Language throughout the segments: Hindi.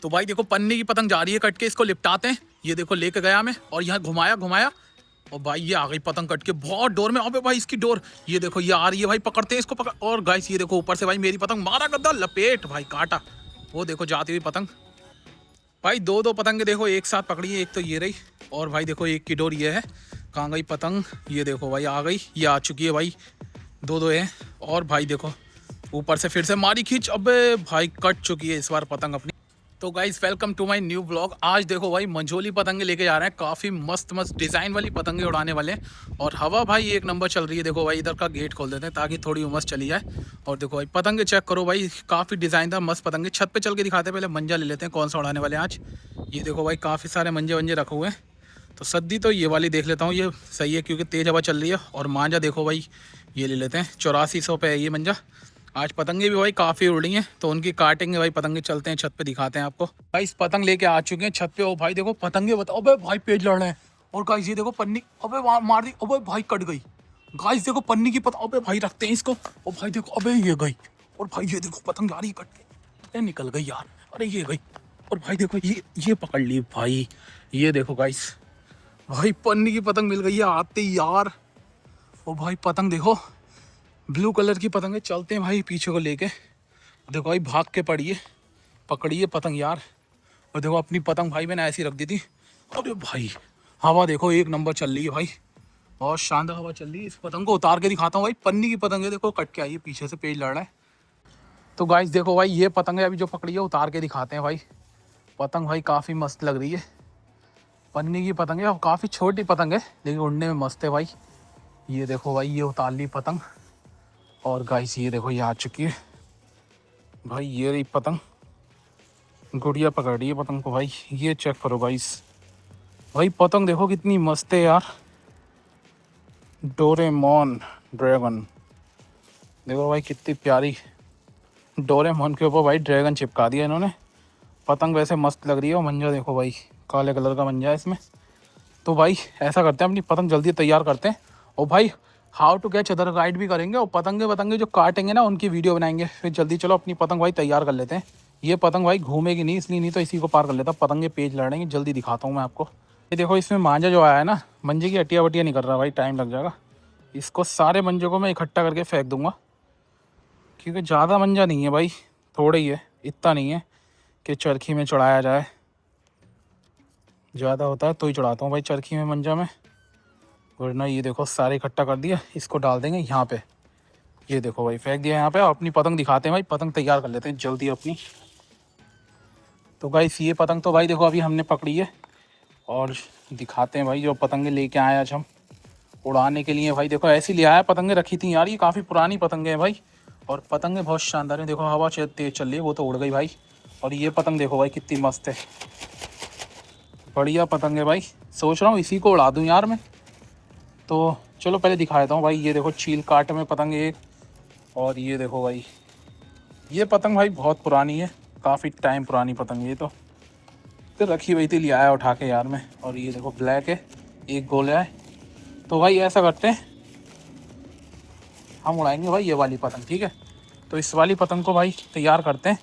तो भाई देखो पन्नी की पतंग जा रही है कट के, इसको लिपटाते हैं। ये देखो लेके गया मैं और यहाँ घुमाया घुमाया और भाई ये आ गई पतंग कट के बहुत डोर में। अबे भाई इसकी डोर ये देखो ये आ रही है भाई, पकड़ते हैं इसको पकड़। और गाइस ये देखो ऊपर से भाई मेरी पतंग मारा गद्दा लपेट भाई काटा। वो देखो जाती हुई पतंग भाई, दो दो पतंगे देखो एक साथ पकड़ी है। एक तो ये रही और भाई देखो एक की डोर ये है। कहाँ गई पतंग? ये देखो भाई आ गई, ये आ चुकी है भाई, दो दो है। और भाई देखो ऊपर से फिर से मारी खींच, अबे भाई कट चुकी है इस बार पतंग अपनी। तो guys welcome to my new blog. आज देखो भाई मंझोली पतंगे लेके जा रहे हैं, काफ़ी मस्त मस्त डिज़ाइन वाली पतंगे उड़ाने वाले हैं। और हवा भाई एक नंबर चल रही है। देखो भाई इधर का गेट खोल देते हैं ताकि थोड़ी उमस चली जाए। और देखो भाई पतंगे चेक करो भाई, काफ़ी डिज़ाइनदार मस्त पतंगे। छत पे चल के दिखाते हैं, पहले मंजा ले लेते हैं कौन सा उड़ाने वाले हैं आज। ये देखो भाई काफ़ी सारे मंजे वंजे रखे हुए हैं। तो सद्दी तो ये वाली देख लेता हूँ, ये सही है क्योंकि तेज़ हवा चल रही है। और मांझा देखो भाई ये ले लेते हैं, 8400 पे है ये मंजा। आज पतंगे भी भाई काफ़ी उड़ी हैं तो उनकी काटेंगे भाई पतंगे। चलते हैं छत पे दिखाते हैं आपको। भाई इस पतंग लेके आ चुके हैं छत पे। ओ भाई देखो पतंगे बताओ, अबे भाई पेज लड़ रहे हैं। और गाइस ये देखो पन्नी, अबे मार दी, अबे भाई कट गई। गाइस देखो पन्नी की पतंग, अबे भाई रखते हैं इसको। और भाई देखो अबे ये गई। और भाई ये देखो पतंग जा रही है कट के, अरे निकल गई यार, अरे ये गई। और भाई देखो ये पकड़ ली भाई। ये देखो गाइस भाई पन्नी की पतंग मिल गई है आते ही यार। ओ भाई पतंग देखो ब्लू कलर की पतंग है। चलते हैं भाई पीछे को लेके। देखो भाई भाग के पड़ी है, पकड़ी है पतंग यार। और देखो अपनी पतंग भाई मैंने ऐसी रख दी थी। अरे भाई हवा देखो एक नंबर चल रही है भाई, बहुत शानदार हवा चल रही है। इस पतंग को उतार के दिखाता हूँ भाई, पन्नी की पतंग है देखो कट के आई है, पीछे से पेज लड़ रहा है। तो गाइस देखो भाई ये पतंग है अभी जो पकड़ी है, उतार के दिखाते हैं भाई। पतंग भाई काफ़ी मस्त लग रही है, पन्नी की पतंग है और काफ़ी छोटी पतंग है लेकिन उड़ने में मस्त है भाई। ये देखो भाई ये उतार ली पतंग। और गाइस ये देखो ये आ चुकी है भाई, ये रही पतंग। गुड़िया पकड़ रही है पतंग को भाई। ये चेक करो गाइस, भाई पतंग देखो कितनी मस्त है यार। डोरेमोन ड्रैगन देखो भाई कितनी प्यारी। डोरेमोन के ऊपर भाई ड्रैगन चिपका दिया इन्होंने। पतंग वैसे मस्त लग रही है और मंजा देखो भाई काले कलर का मंजा है इसमें। तो भाई ऐसा करते हैं अपनी पतंग जल्दी तैयार करते हैं और भाई how to catch other ride भी करेंगे और पतंगे जो काटेंगे ना उनकी वीडियो बनाएंगे। फिर जल्दी चलो अपनी पतंग भाई तैयार कर लेते हैं। ये पतंग भाई घूमेगी नहीं इसलिए, नहीं तो इसी को पार कर लेता। पतंगे पेज लड़ेंगे, जल्दी दिखाता हूँ मैं आपको। ये देखो इसमें मांझा जो आया है ना, मंजे की अटिया वटिया नहीं कर रहा भाई, टाइम लग जाएगा। इसको सारे मंजों को मैं इकट्ठा करके फेंक दूंगा क्योंकि ज़्यादा मंजा नहीं है भाई, थोड़ा ही है, इतना नहीं है कि चरखी में चढ़ाया जाए। ज़्यादा होता है तो ही चढ़ाता हूँ भाई चरखी में मंजा में, वरना ये देखो सारे इकट्ठा कर दिया। इसको डाल देंगे यहाँ पे। ये देखो भाई फेंक दिया यहाँ पे। अपनी पतंग दिखाते हैं भाई, पतंग तैयार कर लेते हैं जल्दी अपनी। तो गाइस ये पतंग तो भाई देखो अभी हमने पकड़ी है और दिखाते हैं भाई जो पतंगे लेके आए आज हम उड़ाने के लिए। भाई देखो ऐसी ले आया, पतंगे रखी थी यार, ये काफ़ी पुरानी पतंगे हैं भाई और पतंगे बहुत शानदार हैं। देखो हवा तेज चल रही है, वो तो उड़ गई भाई। और ये पतंग देखो भाई कितनी मस्त है, बढ़िया पतंग है भाई। सोच रहा हूँ इसी को उड़ा दूँ यार मैं। तो चलो पहले दिखा देता हूँ भाई। ये देखो चील काट में पतंग एक, और ये देखो भाई ये पतंग भाई बहुत पुरानी है, काफ़ी टाइम पुरानी पतंग है ये तो रखी हुई थी, ले आया उठा के यार मैं। और ये देखो ब्लैक है, एक गोला है। तो भाई ऐसा करते हैं हम उड़ाएंगे भाई ये वाली पतंग, ठीक है। तो इस वाली पतंग को भाई तैयार करते हैं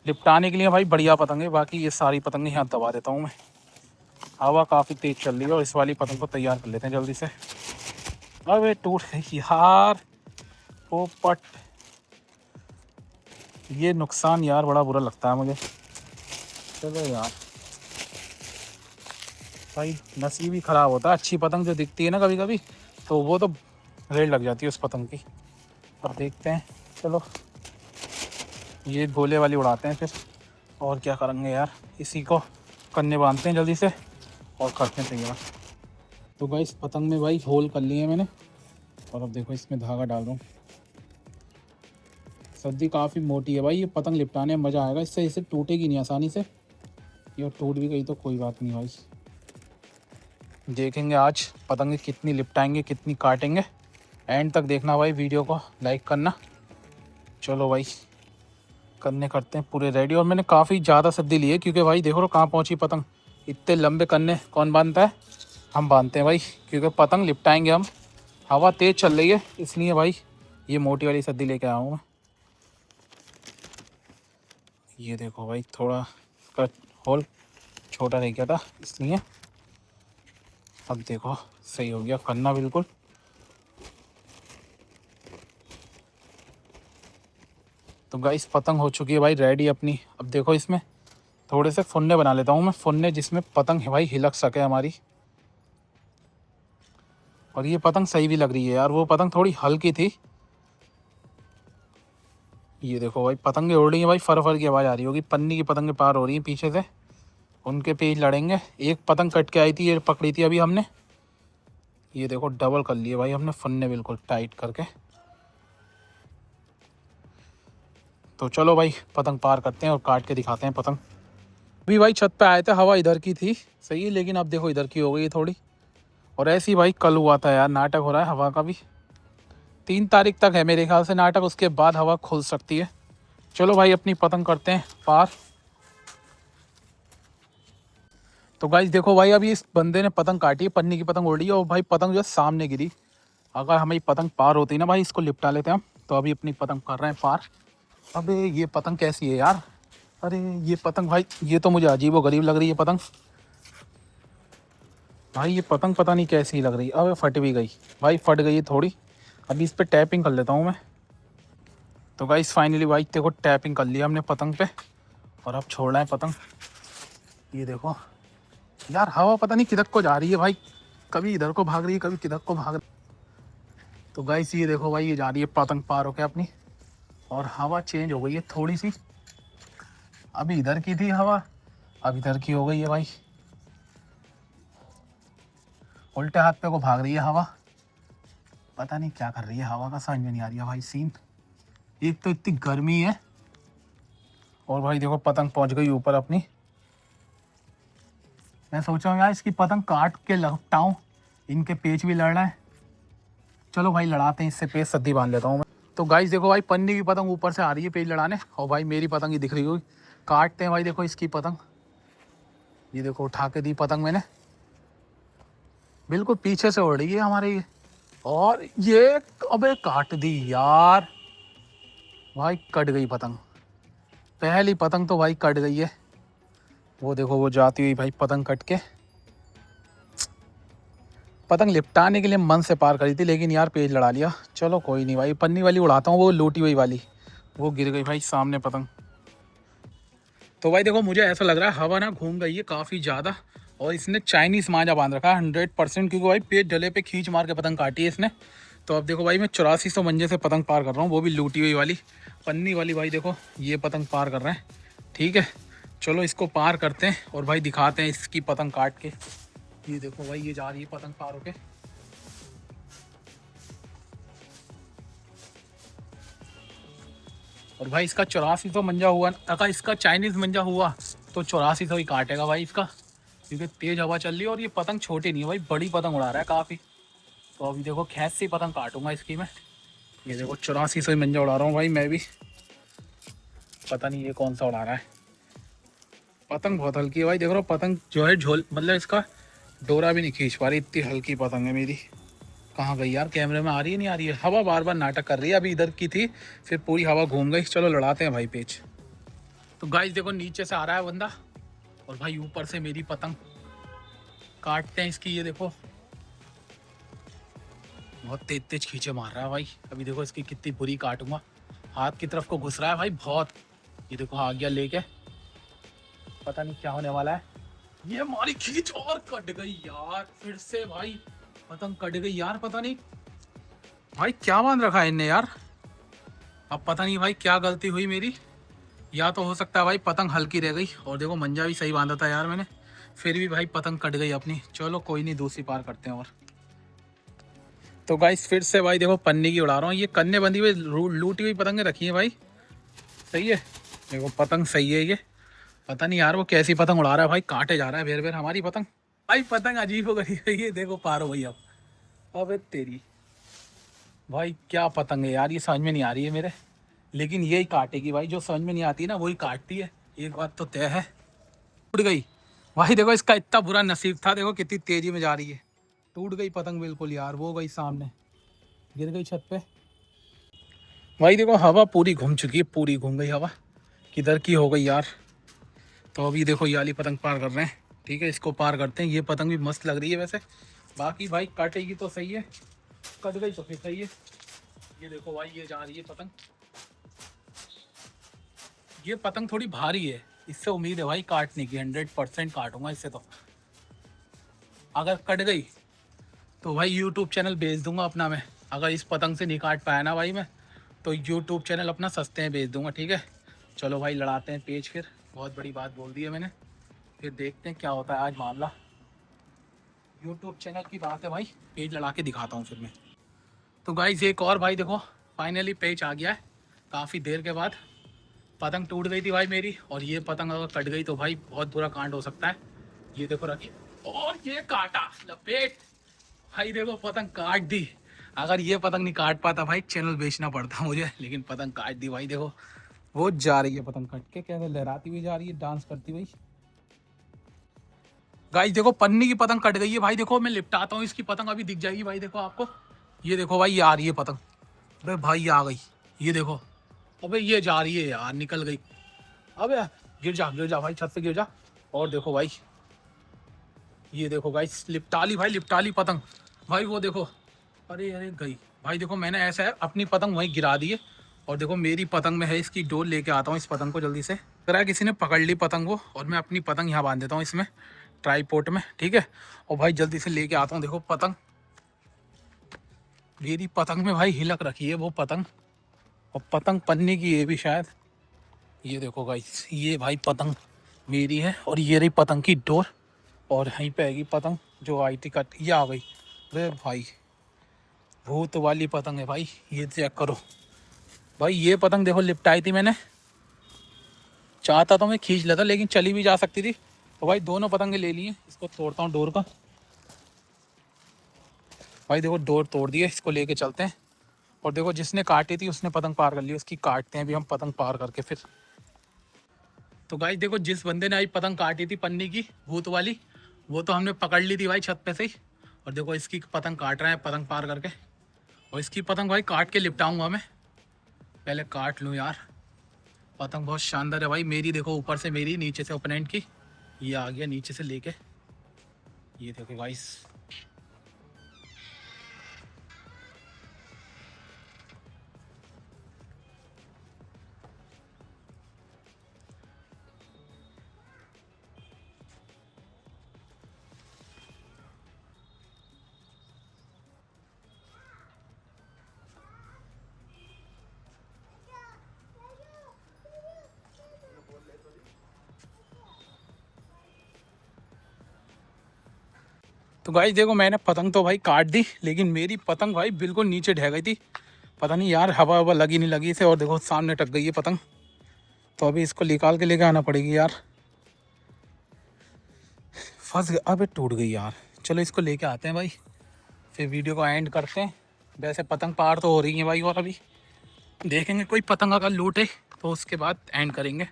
लिपटाने के लिए। भाई बढ़िया पतंग है, बाकी ये सारी पतंगे यहाँ दबा देता हूँ मैं। हवा काफ़ी तेज़ चल रही है और इस वाली पतंग को तैयार कर लेते हैं जल्दी से। अबे टूट गई यार, पोपट, ये नुकसान यार बड़ा बुरा लगता है मुझे। चलो यार भाई नसीब ही ख़राब होता है। अच्छी पतंग जो दिखती है ना कभी कभी तो वो तो रेड लग जाती है उस पतंग की। अब देखते हैं, चलो ये गोले वाली उड़ाते हैं फिर, और क्या करेंगे यार। इसी को कन्ने बांधते हैं जल्दी से और करते हैं तैयार। तो भाई इस पतंग में भाई होल कर लिए मैंने और अब देखो इसमें धागा डाल दूँ। सद्दी काफ़ी मोटी है भाई, ये पतंग लिपटाने में मज़ा आएगा इससे, इसे टूटेगी नहीं आसानी से। ये टूट भी गई तो कोई बात नहीं भाई, देखेंगे आज पतंगे कितनी लिपटाएंगे कितनी काटेंगे। एंड तक देखना भाई, वीडियो को लाइक करना। चलो भाई कन्ने करते हैं पूरे रेडी। और मैंने काफ़ी ज़्यादा सद्दी ली है क्योंकि भाई देखो कहाँ पहुँची पतंग। इतने लंबे कन्ने कौन बांधता है, हम बांधते हैं भाई क्योंकि पतंग लिपटाएंगे हम। हवा तेज़ चल रही है इसलिए भाई ये मोटी वाली सद्दी लेके आया हूँ मैं। ये देखो भाई थोड़ा इसका होल छोटा रह गया था इसलिए। अब देखो सही हो गया करना बिल्कुल। तो गाइस पतंग हो चुकी है भाई रेडी अपनी। अब देखो इसमें थोड़े से फुन्ने बना लेता हूँ मैं, फुन्ने जिसमें पतंग है भाई हिलक सके हमारी। और ये पतंग सही भी लग रही है यार, वो पतंग थोड़ी हल्की थी। ये देखो भाई पतंगे उड़ रही है भाई, फर फर की आवाज़ आ रही होगी, पन्नी की पतंगे पार हो रही हैं पीछे से, उनके पेज लड़ेंगे। एक पतंग कट के आई थी, ये पकड़ी थी अभी हमने। ये देखो डबल कर लिए भाई हमने फन्ने बिल्कुल टाइट करके। तो चलो भाई पतंग पार करते हैं और काट के दिखाते हैं पतंग। अभी भाई छत पे आए थे, हवा इधर की थी सही है, लेकिन अब देखो इधर की हो गई है थोड़ी। और ऐसे ही भाई कल हुआ था यार, नाटक हो रहा है हवा का भी। 3 तारीख तक है मेरे ख्याल से नाटक, उसके बाद हवा खुल सकती है। चलो भाई अपनी पतंग करते हैं पार। तो गाइस देखो भाई अभी इस बंदे ने पतंग काटी है, पन्नी की पतंग उड़ रही है और भाई पतंग जो है सामने गिरी। अगर हमें पतंग पार होती ना भाई, इसको लिपटा लेते हैं हम। तो अभी अपनी पतंग कर रहे हैं पार। अबे ये पतंग कैसी है यार, अरे ये पतंग भाई ये तो मुझे अजीब व गरीब लग रही है पतंग। भाई ये पतंग पता नहीं कैसी लग रही है। अबे फट भी गई भाई, फट गई है थोड़ी। अभी इस पर टैपिंग कर लेता हूँ मैं। तो गाइस फाइनली भाई देखो टैपिंग कर लिया हमने पतंग पे, और अब छोड़ रहे हैं पतंग। ये देखो यार हवा पता नहीं किधर को जा रही है भाई, कभी इधर को भाग रही है कभी किधर को भाग रही है। तो गाइस ये देखो भाई ये जा रही है पतंग पार होके अपनी, और हवा चेंज हो गई है थोड़ी सी। अभी इधर की थी हवा, अब इधर की हो गई है भाई, उल्टे हाथ पे को भाग रही है हवा। पता नहीं क्या कर रही है हवा का, समझ में नहीं आ रही है भाई सीन। एक तो इतनी गर्मी है, और भाई देखो पतंग पहुंच गई ऊपर अपनी। मैं सोच रहा हूँ यार इसकी पतंग काट के लपटाऊं, इनके पेच भी लड़ रहे हैं। चलो भाई लड़ाते हैं, इससे पेच सद्दी बांध लेता हूँ मैं। तो गाइस देखो भाई पन्नी की पतंग ऊपर से आ रही है पेच लड़ाने, और भाई मेरी पतंग ही दिख रही होगी। काटते हैं भाई, देखो इसकी पतंग। ये देखो उठा के दी पतंग मैंने, बिल्कुल पीछे से उड़ रही है हमारे ये। और ये अबे काट दी यार, भाई कट गई पतंग। पहली पतंग तो भाई कट गई है। वो देखो वो जाती हुई भाई पतंग कट के। पतंग लिपटाने के लिए मन से पार करी थी, लेकिन यार पेज लड़ा लिया। चलो कोई नहीं भाई, पन्नी वाली उड़ाता हूँ, वो लूटी हुई वाली वो गिर गई भाई सामने पतंग। तो भाई देखो मुझे ऐसा लग रहा है हवा ना घूम गई है काफ़ी ज़्यादा, और इसने चाइनीज़ मांझा बांध रखा है 100%, क्योंकि भाई पेज डले पे खींच मार के पतंग काटी है इसने। तो अब देखो भाई मैं 8400 मंजे से पतंग पार कर रहा हूँ, वो भी लूटी हुई वाली पन्नी वाली। भाई देखो ये पतंग पार कर रहे हैं, ठीक है। चलो इसको पार करते हैं और भाई दिखाते हैं इसकी पतंग काट के। ये देखो भाई ये जा रही है पतंग पार होके। और भाई इसका 8400 मंजा हुआ, अगर इसका चाइनीज़ मंजा हुआ तो 8400 ही काटेगा भाई इसका, क्योंकि तेज़ हवा चल रही है। और ये पतंग छोटी नहीं है भाई, बड़ी पतंग उड़ा रहा है काफ़ी। तो अभी देखो खैस से पतंग काटूंगा इसकी मैं। ये देखो 8400 ही मंजा उड़ा रहा हूँ भाई मैं भी। पता नहीं ये कौन सा उड़ा रहा है। पतंग बहुत हल्की है भाई, देख रहा हूँ पतंग जो है झोल, मतलब इसका डोरा भी नहीं खींच पा रही, इतनी हल्की पतंग है मेरी। कहाँ गई यार, कैमरे में आ रही है नहीं आ रही है। हवा बार बार नाटक कर रही है, अभी इधर की थी फिर पूरी हवा घूम गई। चलो लड़ाते हैं भाई पेच। तो गाइस देखो नीचे से आ रहा है बंदा, और भाई ऊपर से मेरी पतंग काटते हैं इसकी। ये देखो बहुत तेज तेज खींचे मार रहा है भाई। अभी देखो इसकी कितनी बुरी काटूंगा, हाथ की तरफ को घुस रहा है भाई बहुत। ये देखो आ गया लेके, पता नहीं क्या होने वाला है। ये हमारी खींच और कट गई यार, फिर से भाई पतंग कट गई यार। पता नहीं भाई क्या बांध रखा है इनने यार। अब पता नहीं भाई क्या गलती हुई मेरी, या तो हो सकता है भाई पतंग हल्की रह गई। और देखो मंजा भी सही बांधा था यार मैंने, फिर भी भाई पतंग कट गई अपनी। चलो कोई नहीं दूसरी पार करते हैं। और तो गाइस फिर से भाई देखो पन्नी की उड़ा रहा हूँ, ये कन्ने बंधी हुई लूटी हुई पतंगें रखी हैं भाई। सही है, देखो पतंग सही है ये। पता नहीं यार वो कैसी पतंग उड़ा रहा है भाई, काटे जा रहा है बेर बेर हमारी पतंग। भाई पतंग अजीब हो गई है ये, देखो पार हो गई अब। अबे तेरी भाई क्या पतंग है यार, ये समझ में नहीं आ रही है मेरे। लेकिन यही काटेगी भाई, जो समझ में नहीं आती ना वही काटती है, एक बात तो तय है। टूट गई भाई, देखो इसका इतना बुरा नसीब था, देखो कितनी तेजी में जा रही है। टूट गई पतंग बिल्कुल यार, वो गई सामने, गिर गई छत पे। भाई देखो हवा पूरी घूम चुकी है, पूरी घूम गई हवा, किधर की हो गई यार। तो अभी देखो ये वाली पतंग पार कर रहे हैं, ठीक है, इसको पार करते हैं। ये पतंग भी मस्त लग रही है वैसे, बाकी भाई काटेगी तो सही है, कट गई तो फिर सही है। ये देखो भाई ये जा रही है पतंग। ये पतंग थोड़ी भारी है, इससे उम्मीद है भाई काटने की, 100% काटूंगा इससे। तो अगर कट गई तो भाई यूट्यूब चैनल बेच दूंगा अपना मैं। अगर इस पतंग से नहीं काट पाया ना भाई मैं, तो यूट्यूब चैनल अपना सस्ते में बेच दूंगा, ठीक है। चलो भाई लड़ाते हैं पेज, फिर बहुत बड़ी बात बोल दी है मैंने, फिर देखते हैं क्या होता है आज मामला। यूट्यूब चैनल की बात है भाई, पेज लड़ा के दिखाता हूँ फिर मैं। तो गाइस एक और भाई देखो, फाइनली पेज आ गया है काफ़ी देर के बाद। पतंग टूट गई थी भाई मेरी, और ये पतंग अगर कट गई तो भाई बहुत बुरा कांड हो सकता है। ये देखो रखी, और ये काटा लपेट, भाई देखो पतंग काट दी। अगर ये पतंग नहीं काट पाता भाई चैनल बेचना पड़ता मुझे, लेकिन पतंग काट दी भाई। देखो वो जा रही है पतंग कट के, कैसे लहराती हुई जा रही है, डांस करती हुई। गाइस देखो पन्नी की पतंग कट गई है भाई, देखो मैं लिपटाता हूँ इसकी पतंग, अभी दिख जाएगी भाई देखो आपको। ये देखो भाई ये आ रही है पतंग, अबे भाई ये आ गई, ये देखो। अबे ये जा रही है यार, निकल गई। अबे गिर जा भाई, छत से गिर जा। और देखो भाई, ये देखो गाइस लिपटाली भाई, लिपटाली पतंग भाई, वो देखो। अरे अरे गई भाई, देखो मैंने ऐसा है अपनी पतंग वहीं गिरा दी है, और देखो मेरी पतंग में है इसकी डोर, लेके आता हूँ इस पतंग को जल्दी से। अगर किसी ने पकड़ ली पतंग को, और मैं अपनी पतंग यहाँ बांध देता हूँ इसमें ट्राईपोर्ट में, ठीक है। और भाई जल्दी से लेके आता हूँ, देखो पतंग, मेरी पतंग में भाई हिलक रखी है वो पतंग, और पतंग पन्नी की ये भी शायद। ये देखो गाइस ये भाई पतंग मेरी है, और ये रही पतंग की डोर, और यहीं पे आएगी पतंग जो आई थी कट, ये आ गई। अरे भाई भूत वाली पतंग है भाई, ये चेक करो भाई। ये पतंग देखो लिपटाई थी मैंने, चाहता तो मैं खींच लेता लेकिन चली भी जा सकती थी। तो भाई दोनों पतंगे ले लिए, इसको तोड़ता हूँ डोर का। भाई देखो डोर तोड़ दी है, इसको लेके चलते हैं। और देखो जिसने काटी थी उसने पतंग पार कर ली, उसकी काटते हैं अभी हम पतंग पार करके फिर। तो गाइस देखो जिस बंदे ने आई पतंग काटी थी पन्नी की भूत वाली, वो तो हमने पकड़ ली थी भाई छत पे से ही। और देखो इसकी पतंग काट रहा है पतंग पार करके, और इसकी पतंग भाई काट के लिपटाऊंगा मैं। पहले काट लूँ यार, पतंग बहुत शानदार है भाई मेरी। देखो ऊपर से मेरी, नीचे से ओपोनेंट की। ये आ गया नीचे से लेके, ये देखो गाइस। तो गाइस देखो मैंने पतंग तो भाई काट दी, लेकिन मेरी पतंग भाई बिल्कुल नीचे ढह गई थी। पता नहीं यार हवा हवा लगी नहीं लगी इसे, और देखो सामने टक गई है पतंग। तो अभी इसको निकाल के लेके आना पड़ेगी यार, फंस गया। अबे टूट गई यार, चलो इसको लेके आते हैं भाई, फिर वीडियो को एंड करते हैं। वैसे पतंग पार तो हो रही है भाई, और अभी देखेंगे कोई पतंग अगर लूटे तो उसके बाद एंड करेंगे।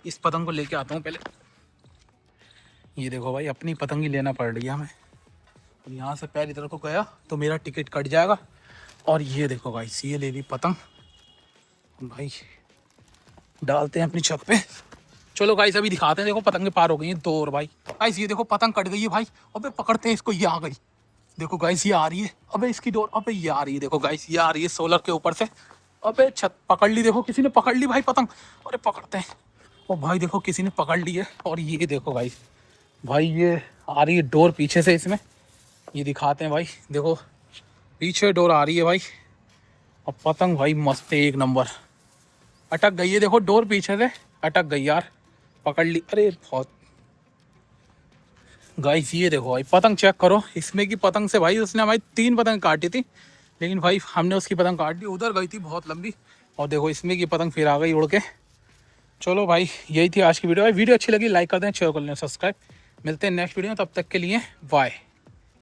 इस पतंग को लेके आता हूँ पहले। ये देखो भाई अपनी पतंग ही लेना पड़ रही है हमें। और यहाँ से पैर इधर को गया तो मेरा टिकट कट जाएगा। और ये देखो भाई ये ले ली पतंग भाई, डालते हैं अपनी छत पे। चलो गाइस अभी दिखाते हैं, देखो पतंगे पार हो गई हैं 2। और भाई गाइस ये देखो पतंग कट गई है भाई। अबे पकड़ते हैं इसको, ये आ गई। देखो गाइस ये आ रही है, अबे इसकी डोर, अबे ये आ रही है। देखो गाइस ये आ रही है सोलर के ऊपर से। अबे छत पकड़ ली, देखो किसी ने पकड़ ली भाई पतंग। अरे पकड़ते हैं, ओ भाई देखो किसी ने पकड़ ली है। और ये देखो गाइस भाई ये आ रही है डोर पीछे से इसमें, ये दिखाते हैं भाई। देखो पीछे डोर आ रही है भाई, और पतंग भाई मस्त है, 1 नंबर। अटक गई है, देखो डोर पीछे से अटक गई यार, पकड़ ली। अरे बहुत गाइस ये देखो भाई पतंग चेक करो, इसमें की पतंग से भाई उसने हमारी 3 पतंग काटी थी, लेकिन भाई हमने उसकी पतंग काट दी, उधर गई थी बहुत लंबी। और देखो इसमें की पतंग फिर आ गई उड़ के। चलो भाई यही थी आज की वीडियो। भाई वीडियो अच्छी लगी लाइक कर दें, शेयर कर लें, सब्सक्राइब। मिलते हैं नेक्स्ट वीडियो में, तब तक के लिए बाय।